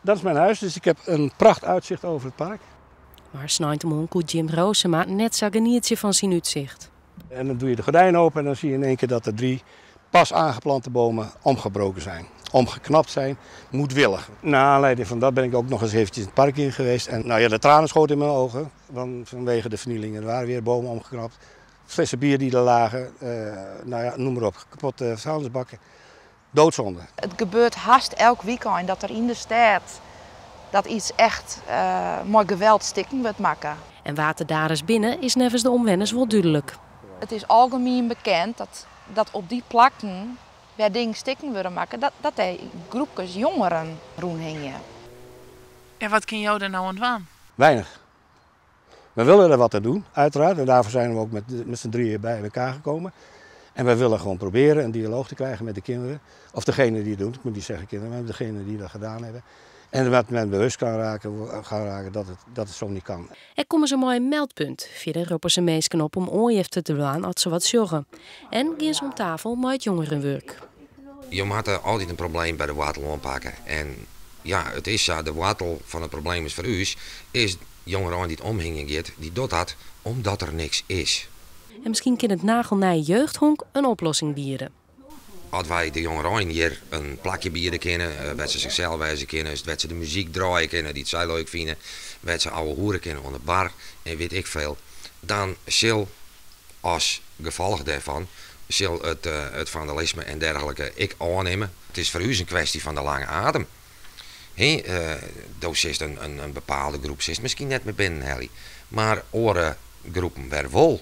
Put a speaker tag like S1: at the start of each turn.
S1: Dat is mijn huis, dus ik heb een pracht uitzicht over het park.
S2: Maar snijtemon koet Jim Roosema net zo geniertje van zijn uitzicht.
S1: En dan doe je de gordijn open en dan zie je in één keer dat er 3 pas aangeplante bomen omgebroken zijn. Omgeknapt zijn, moedwillig. Naar aanleiding van dat ben ik ook nog eens eventjes in het park in geweest. En nou ja, de tranen schoten in mijn ogen vanwege de vernieling. Er waren weer bomen omgeknapt, flessen bier die er lagen, nou ja, noem maar op, kapotte vuilnisbakken. Doodzonde.
S3: Het gebeurt haast elk weekend dat er in de stad dat iets echt mooi geweld stikken wordt maken.
S2: En wat daar is binnen is nevens de omwenners wel duidelijk.
S3: Het is algemeen bekend dat op die plakken waar dingen stikken worden maken, dat er groepjes jongeren rondhingen.
S4: En wat kan jou daar nou aan doen?
S1: Weinig. We willen er wat aan doen, uiteraard. En daarvoor zijn we ook met z'n drieën bij elkaar gekomen. En wij willen gewoon proberen een dialoog te krijgen met de kinderen. Of degene die het doen, ik moet niet zeggen kinderen, maar degene die dat gedaan hebben. En wat men bewust gaan raken dat het zo niet kan.
S2: Er komen ze mooi een meldpunt. Verder roepen ze meesken op om oorjeften te doen als ze wat zorgen. En gaan ze om tafel met het jongerenwerk.
S5: Je moet altijd een probleem bij de wortel aanpakken. En ja, het is ja, de wortel van het probleem is voor u, is jongeren die het omhingen gaat, die doet dat omdat er niks is.
S2: En misschien kan het nagelnij jeugdhonk een oplossing bieden.
S5: Als wij de jongeren hier een plakje bieden kennen, wat ze zichzelf wijzen kennen, wat ze de muziek draaien kennen die het zij leuk vinden, wat ze oude hoeren kennen onder de bar en weet ik veel, dan zal als gevolg daarvan zal het vandalisme en dergelijke ik aannemen. Het is voor u een kwestie van de lange adem. Dus is een bepaalde groep zit misschien net met binnen, maar andere groepen weer wel.